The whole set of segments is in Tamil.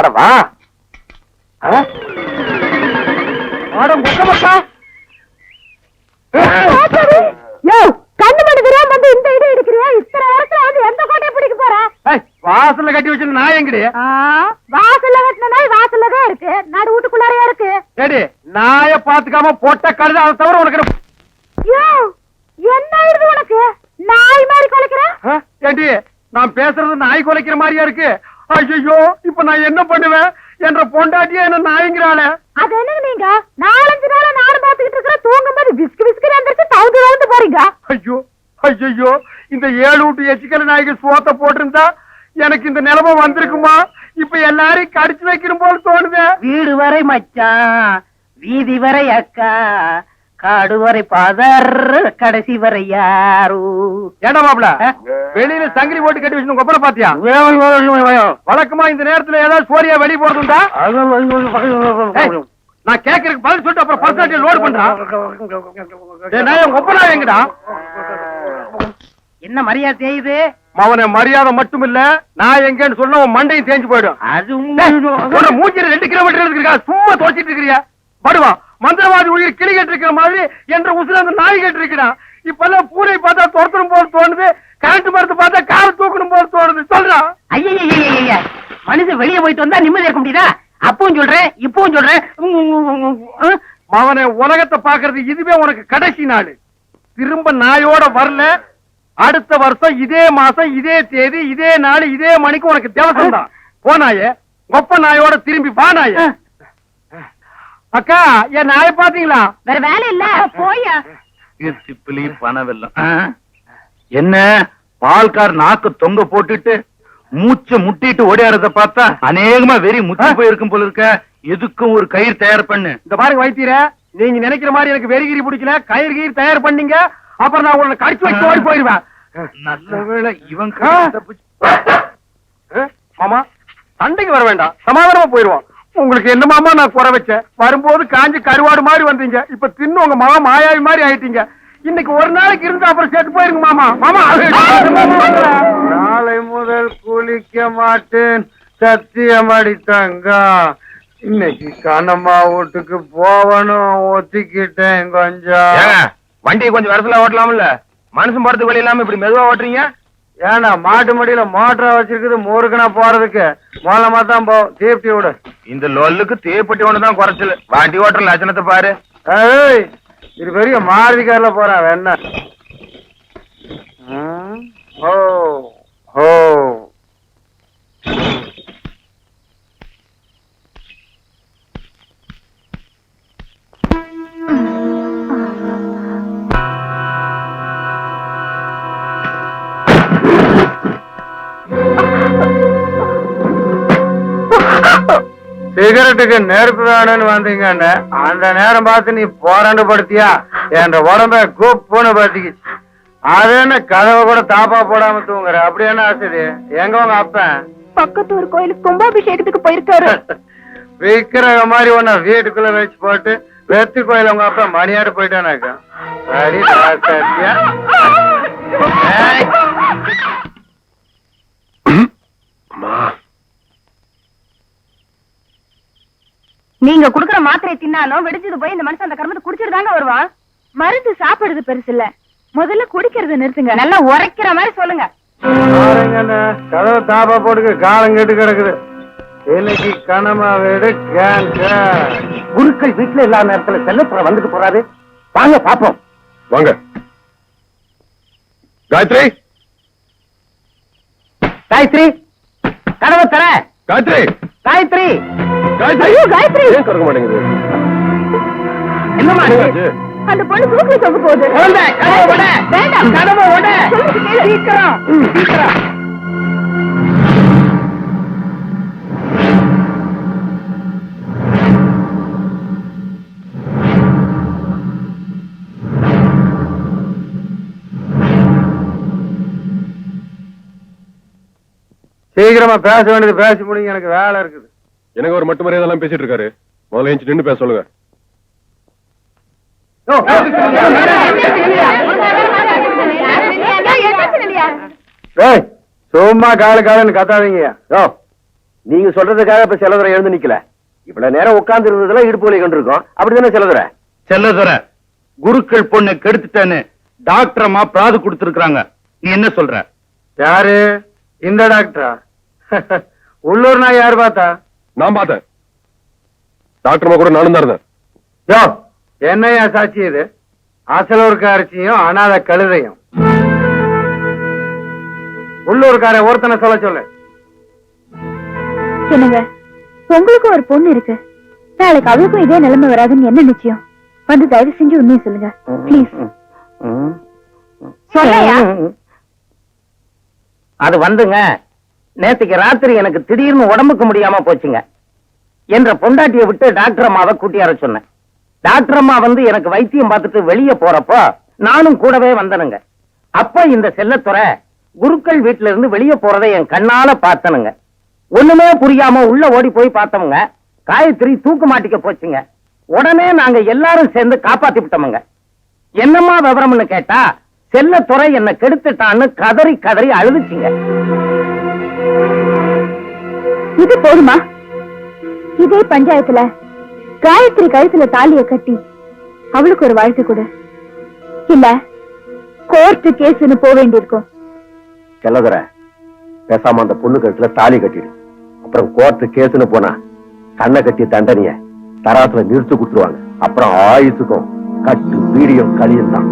அடவா கண்ணு மணிக்கிறா வந்து இந்த இடம் எடுக்கிறியா? இத்தனை வருஷம் வந்து எந்த கோட்டையை பிடிக்க போற? வாசல்ல கட்டி வச்சு நாய் எங்கடி? வாசல்ல கட்டின நாய் வாசல்ல தான் இருக்கு, நடு வீட்டுக்குள்ளாரையா இருக்கு. ஏடி நாய பாத்துக்காம போட்ட கழுத அதை தவிர உனக்கு என்ன இது உனக்கு? நாய் மாதிரி குலைக்கிற? ஏண்டி நான் பேசுறது நாய் குலைக்கிற மாதிரியா இருக்கு? ஐயோ இப்ப நான் என்ன பண்ணுவேன்? என்ற பொண்டாட்டியா என்ன நாய்ங்கிறாளே. அது என்ன நீங்க 4-5 நாளா நானும் பாத்துக்கிட்டு இருக்கிற, தூங்கும்போது விஸ்கு விஸ்கு வந்துட்டு தவுந்து போறீங்க. ஐயோ ஐயோ இந்த 7 வீட்டு எச்சிக்கல நாய்க்கு சோத்த போட்டிருந்தா எனக்கு இந்த நிலைமை வந்திருக்குமா? இப்ப எல்லாரையும் கடிச்சு வைக்கணும் போல தோணுது. வீடு வரை மச்சான், வீதி வரை அக்கா, காடு வரை பாதர், கடைசி வரை யாரு. ஏண்டா மாப்பிள வெளியில சங்கிலி போட்டு கட்டி வச்சு கொப்பரை பாத்தியா? வழக்கமா இந்த நேரத்துல ஏதாவது சோரியா வெளியே போறதுண்டா? நான் கேக்குறதுக்கு பதில் சொல்லிட்டு அப்புறம் பர்சனாலிட்டி லோடு பண்றான். கொப்பரா எங்கடா? என்ன மரியாதை செய்யுது? அவனை மரியாதை மட்டும் இல்ல, நான் எங்கன்னு சொன்ன உன் மண்டையும் தேஞ்சு போயிடும். அது மூஞ்சில 2 கிலோமீட்டர் இருக்கா, சும்மா தோச்சிட்டு இருக்கிறியா? படுவா மந்திரவாதி உயிர் கிளி கேட்டு இருக்கிற மாதிரி என்ற உசுல அந்த நாய் கேட்டு இருக்கிறான். இப்ப எல்லாம் பூரை பார்த்தா துரத்தணும் போல தோணுது, கரண்ட் மரத்தை பார்த்தா காரை தூக்கணும் போல தோணுது. சொல்றான். ஐயா மனுஷன் வெளியே போயிட்டு வந்தா நிம்மதி இருக்க முடியுதா? அப்பவும் சொல்றேன் இப்பவும் சொல்றேன். அவனை உலகத்தை பாக்குறது இதுவே உனக்கு கடைசி நாள். திரும்ப நாயோட வரல, அடுத்த வருஷம் இதே மாசம் இதே தேதி இதே நாள் இதே மணிக்கு உனக்கு தேவசம் தான். போனாயே ஒப்ப நாயோட திரும்பி பானாய. அக்கா என் நாய பாத்தீங்களா? வேற வேலை இல்ல போயா. சிப்பிலி பணவெல்லாம் என்ன பால்கார் நாக்கு தொங்க போட்டுட்டு மூச்சை முட்டிட்டு ஓடியாரத பார்த்தா அநேகமா வெறி முத்தி போயிருக்கும் போல இருக்க. எதுக்கும் ஒரு கயிறு தயார் பண்ணு. இந்த பாருங்க வைத்தியர, நீங்க நினைக்கிற மாதிரி எனக்கு வெறிகிரி பிடிக்கல. கயிறு கீர் தயார் பண்ணீங்க, அப்புறம் நான் உங்களை கடிச்சு வச்சு ஓடி போயிருவேன். நல்ல வேளை இவன் மாமா சண்டைக்கு வர வேண்டாம், சமாதானமா போயிருவோம். உங்களுக்கு என்ன மாமா நான் குறை வச்சேன்? வரும்போது காஞ்சி கருவாடு மாதிரி வந்தீங்க, இப்ப தின்னு உங்க மாமா மாயாவி மாதிரி ஆயிட்டீங்க. இன்னைக்கு ஒரு நாளைக்கு இருந்து அப்புறம் செத்து போயிருங்க மாமா. மாமா நாளை முதல் குளிக்க மாட்டேன் சத்தியம் அடித்தாங்க. இன்னைக்கு கண்ணம்மா வீட்டுக்கு போவனும் ஒத்திக்கிட்டேன். கொஞ்சம் வண்டியை கொஞ்சம் வரசலா ஓட்டலாம்ல, மனுஷன் போறதுக்கு வழி இல்லாம இப்படி மெதுவா ஓட்டுறீங்க. ஏன்னா மாட்டு மடியில மோட்டரா வச்சிருக்குது, முறுக்குனா போறதுக்கு மூலமா தான் போ. சேஃப்டி விடு. இந்த லொல்லுக்கு தீப்பெட்டி ஒண்ணுதான் குறைச்சல். வண்டி ஓட்டுற லட்சணத்தை பாரு. இது பெரிய மாருதி கார்ல போறான் என்ன? ஓ ஓ சிகரெட்டுக்கு நெருப்பு வேணும்னு வந்தீங்கன்னு அந்த நேரம் பார்த்து நீ போராண்டு படுத்தியா? என்ற உடம்ப கூப்புன்னு பத்திக்கிச்சு. அது என்ன கதவை கூட தாப்பா போடாம தூங்குற? அப்படி என்ன ஆசை? எங்க உங்க அப்பன் பக்கத்து ஒரு கோயிலுக்கு கும்பாபிஷேகத்துக்கு போயிருக்காரு. விக்கிரக மாதிரி ஒன்ன வீட்டுக்குள்ள வச்சு போட்டு வெத்து கோயில உங்க அப்பா மணியாடு போயிட்டானாக்கா. சரி சத்தியா நீங்க குடுக்கற மாத்திரை தின்னாலும் வெடிச்சது போய் இந்த மனுஷன் அந்த கர்மத்தை குடிச்சிட்டு தாங்க வருவான். மருந்து சாப்பிடுறது பெருசு இல்ல, முதல்ல குடிக்கிறத நிறுத்துங்க. நல்லா உரைக்கிற மாதிரி சொல்லுங்க. கதவை தாப்பா போட்டுக்கு காலம் கேட்டு கிடக்குது. இன்னைக்கு கனமா வீடு குருக்கள் வீட்டுல இல்லாத நேரத்துல செல்லப்புற வந்துட்டு போறாரு. வாங்க பாப்போம். வாங்க காயத்ரி. காயத்ரி கதவை தர. காயத்ரி காயத்ரி ஐயோ காயத்ரி, ஏன் திறக்க மாட்டேங்குது? என்னமா அந்த பொண்ணு தூக்கி தொங்க போகுது. வேண்டாம் கதவை ஓட சீக்கிரம் சீக்கிரம். சீக்கிரமா பேச வேண்டியது பேசி முடிங்க, எனக்கு வேலை இருக்குது. எனக்கு ஒரு மட்டும் மரியாதை பேசிட்டு இருக்காரு. முதல்ல எஞ்சி நின்று பேச சொல்லுங்க. சும்மா காலு காலன்னு கத்தாதீங்க. நீங்க சொல்றதுக்காக இப்ப செலதுரை எழுந்து நிக்கல. இவ்வளவு நேரம் உட்கார்ந்து இருந்ததுல இடுப்பு வலி கண்டிருக்கோம். அப்படிதானே செலதுரை? செல்லதுரை, குருக்கள் பொண்ணை கெடுத்துட்டேன்னு டாக்டர் அம்மா பிராது கொடுத்திருக்காங்க. நீ என்ன சொல்ற? யாரு? இந்த டாக்டரா? உள்ளூர் நான் யாரு பார்த்தா? நான் பார்த்தேன். டாக்டர் கூட நானும் தான் இருந்தேன். யோ, என்னையா சாட்சி இது? அசலூர்காரச்சியும் அனாத கழுதையும். உள்ளூர்கார ஒருத்தனை சொல்ல சொல்லு. என்னங்க, உங்களுக்கு ஒரு பொண்ணு இருக்கு. நாளைக்கு அவளுக்கும் இதே நிலைமை வராதுன்னு என்ன நிச்சயம்? வந்து தயவு செஞ்சு உண்மையை சொல்லுங்க ப்ளீஸ். சொல்லையா? அது வந்துங்க, நேத்துக்கு ராத்திரி எனக்கு திடீர்னு உடம்புக்கு முடியாம போச்சுங்க. என்ற பொண்டாட்டியை விட்டு டாக்டர் அம்மாவை கூட்டியார சொன்னேன். டாக்டர் அம்மா வந்து எனக்கு வைத்தியம் பார்த்துட்டு வெளியே போறப்போ நானும் கூடவே வந்தனுங்க. அப்ப இந்த செல்லத்துறை குருக்கள் வீட்டுல இருந்து வெளியே போறதை என் கண்ணால பார்த்தனுங்க. ஒண்ணுமே புரியாம உள்ள ஓடி போய் பார்த்தவங்க காயத்ரி தூக்கு மாட்டிக்க போச்சுங்க. உடனே நாங்க எல்லாரும் சேர்ந்து காப்பாத்தி விட்டோமுங்க. என்னம்மா விவரம்னு கேட்டா செல்லத்துறை என்ன கெடுத்துட்டான்னு கதறி கதறி அழுதுச்சுங்க. இது போதுமா? இதே பஞ்சாயத்துல காயத்ரி கழுத்துல தாலிய கட்டி அவளுக்கு ஒரு வாழ்க்கை கொடு. இல்ல கோர்ட்டு கேஸ்னு போக வேண்டியிருக்கும். செல்லதுரை, பேசாம அந்த பொண்ணு கழுத்துல தாலி கட்டிடு. அப்புறம் கோர்ட்டு கேஸ்னு போனா கண்ணை கட்டி தண்டனைய தராத்துல நிறுத்து கொடுத்துருவாங்க. அப்புறம் ஆயுசுக்கும் கட்டு வீடியும் களியும் தான்.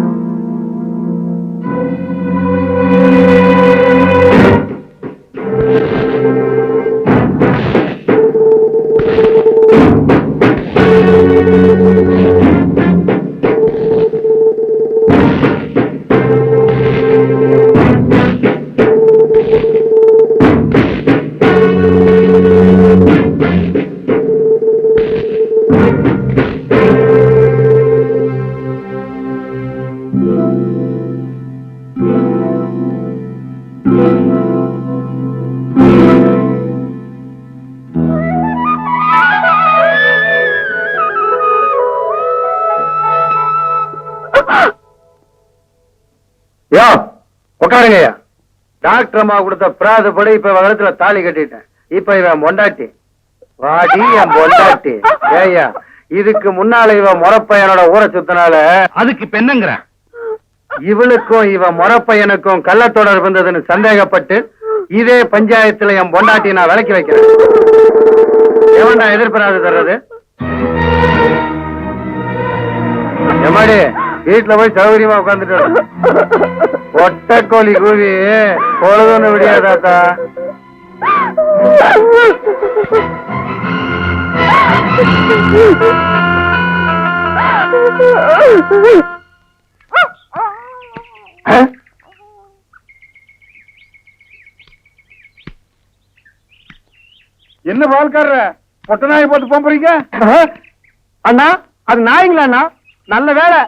உட்காருங்கய்யா. டாக்டர் அம்மா கொடுத்த பிராது படி இப்ப வகரத்துல தாலி கட்டிட்டேன். இப்ப இவன் பொண்டாட்டி. வாடி என் பொண்டாட்டி. ஏய்யா, இதுக்கு முன்னால இவன் முறப்பையனோட ஊரை சுத்தினால அதுக்கு இப்ப என்னங்கிற? இவளுக்கும் இவன் முறப்பையனுக்கும் கள்ளத்தொடர்பு இருந்ததுன்னு சந்தேகப்பட்டு இதே பஞ்சாயத்துல என் பொண்டாட்டி நான் விலக்கி வைக்கிறேன். எவன்டா எதிர்பாராது தர்றது? எம்மாடி, வீட்டுல போய் சௌகரியமா உட்காந்துட்டு ஒட்டக்கோழி கூவி பொழுதுன்னு விடியாதாத்தா. என்ன பால்காரர பொட்ட நாய் போட்டு போறீங்க? அண்ணா, அது நாய்ங்களா அண்ணா? நல்ல வேலை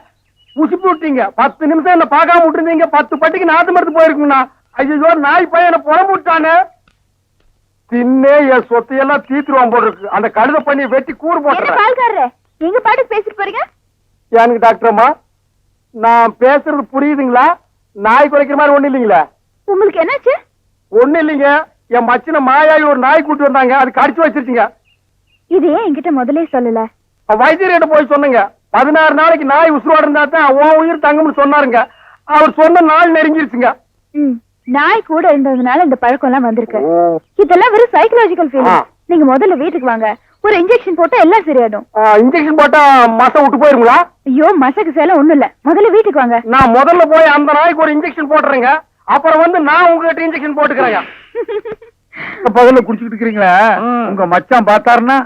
உசுப்பி விட்டீங்க. 10 நிமிஷம் என்ன பார்க்காம விட்டுருந்தீங்க. 10 பட்டிக்கு நாத்து மருந்து போயிருக்குங்கண்ணா. ஐயோ, நாய் பையன் என்ன புறம்பு விட்டானே. தின்னே என் சொத்தையெல்லாம் தீத்துருவான் போல இருக்கு. அந்த கழுத பண்ணி வெட்டி கூறு போட்டுறேன். நீங்க பாட்டுக்கு பேசிட்டு போறீங்க. எனக்கு டாக்டர் அம்மா, நான் பேசுறது புரியுதுங்களா? நாய் குறைக்கிற மாதிரி ஒண்ணு இல்லைங்களா? உங்களுக்கு என்னாச்சு? ஒண்ணு இல்லைங்க. என் மச்சின மாயாயி ஒரு நாய் கூட்டு வந்தாங்க. அது கடிச்சு வச்சிருச்சுங்க. இது ஏன் என்கிட்ட முதல்ல சொல்லல? வைத்தியர்கிட்ட போய் சொன்னங்க. 16 நாளைக்கு நாய் உசுரோட இருந்தா தான் உன் உயிர் தங்கும்னு சொன்னாருங்க. அவர் சொன்ன நாள் நெருங்கிருச்சுங்க. நாய் கூட இருந்ததுனால இந்த பழக்கம் எல்லாம் வந்திருக்கு. இதெல்லாம் வெறும் சைக்கலாஜிக்கல் ஃபீலிங். நீங்க முதல்ல வீட்டுக்கு வாங்க. ஒரு இன்ஜெக்ஷன் போட்டா எல்லாம் சரியாடும். இன்ஜெக்ஷன் போட்டா மசம் விட்டு போயிருங்களா? ஐயோ, மசக்கு சேலம் ஒண்ணும் இல்ல. முதல்ல வீட்டுக்கு வாங்க. நான் முதல்ல போய் அந்த நாய்க்கு ஒரு இன்ஜெக்ஷன் போட்டுறேங்க. அப்புறம் வந்து நான் உங்ககிட்ட இன்ஜெக்ஷன் போட்டுக்கிறேன். பகல்ல குடிச்சுக்கிட்டு இருக்கிறீங்களா? உங்க மச்சான் பார்த்தாருன்னா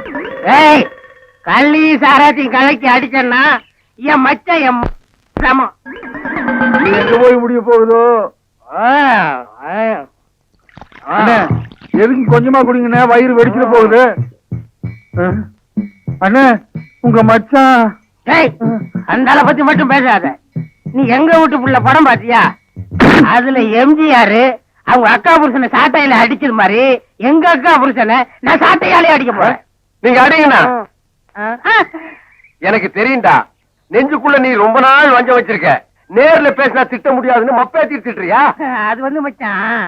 கள்ளி சாராத்தையும் கலக்கி அடிச்சேன்னா என் மச்சான் என் சமம். எங்க போய் முடிய போகுதோ? எதுக்கு கொஞ்சமா குடிங்கண்ணே, வயிறு வெடிச்சிட போகுது. அண்ணே, உங்க மச்சான். அந்த ஆளை பத்தி மட்டும் பேசாத. நீ எங்க வீட்டு புள்ள படம் பாத்தியா? அதுல எம்ஜிஆர் அவங்க அக்கா புருஷனை சாட்டையில அடிச்சது மாதிரி எங்க அக்கா புருஷனை நான் சாட்டையாலே அடிக்க போறேன். நீங்க அடிங்கண்ணா. எனக்கு தெரியும்டா, நெஞ்சுக்குள்ள நீ ரொம்ப நாள் வஞ்ச வச்சிருக்க. நேர்ல பேசினா திட்ட முடியாதுன்னு மப்பே திட்டுறியா? அது வந்து மச்சான்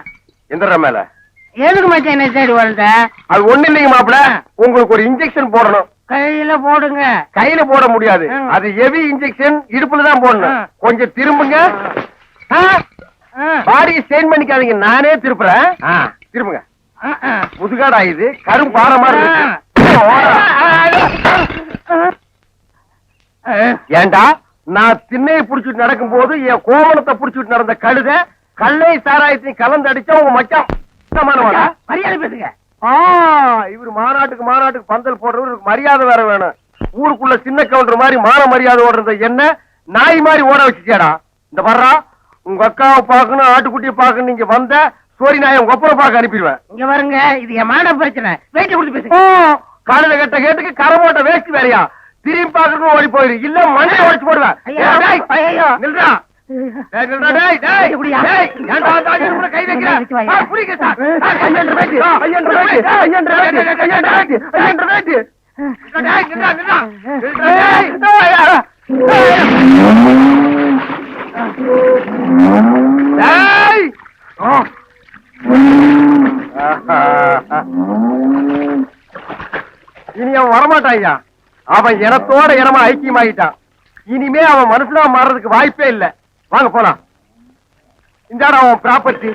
எந்திர மேல எதுக்கு மச்சான் என்ன தேடி வந்த? அது ஒண்ணு இல்லைங்க மாப்பிள, உங்களுக்கு ஒரு இன்ஜெக்ஷன் போடணும். கையில போடுங்க. கையில போட முடியாது, அது ஹெவி இன்ஜெக்ஷன், இடுப்புல தான் போடணும். கொஞ்சம் திரும்புங்க. பாடியை ஸ்ட்ரெயின் பண்ணிக்காதீங்க, நானே திருப்புறேன். திரும்புங்க. முதுகாடா இது, கரும் பாரமா இருக்கு. ஏண்டா நான் திண்ணையை புடிச்சிட்டு நடக்கும் போது என் கோமணத்தை புடிச்சிட்டு நடந்த கழுத கல்லை சாராயத்தையும் கலந்து அடிச்சா உங்க மச்சான் மரியாதை பேசுங்க. இவரு மாநாட்டுக்கு பந்தல் போடுறவருக்கு மரியாதை வேற வேணும். ஊருக்குள்ள சின்ன கவுண்டர் மாதிரி மான மரியாதை ஓடுறத என்ன நாய் மாதிரி ஓட வச்சுச்சேடா. இந்த வர்றா உங்க அக்காவை பாக்கணும், ஆட்டுக்குட்டியை பாக்கணும், நீங்க வந்த சோரி நாயை உங்க ஒப்பனை பார்க்க அனுப்பிடுவேன். இங்க வருங்க, இது என் மான பிரச்சனை. வெயிட்ட கொடுத்து பேசுங்க. காலையில கட்ட கேட்டுக்கு கரை போட்ட வேஸ்ட் வேறையா, திரும்பி பாக்கணும் ஓடி போயிரு, இல்ல மண்ணை உடைச்சு போடுவேன். நில்றா. கை வைக்கிறேன். இனி அவன் வரமாட்டான். அவன் இனத்தோட இனமா ஐக்கியமாயிட்டான். இனிமே அவன் மனுஷனா மாறதுக்கு வாய்ப்பே இல்ல. வாங்க போலாம். இந்த அவன் ப்ராப்பர்ட்டி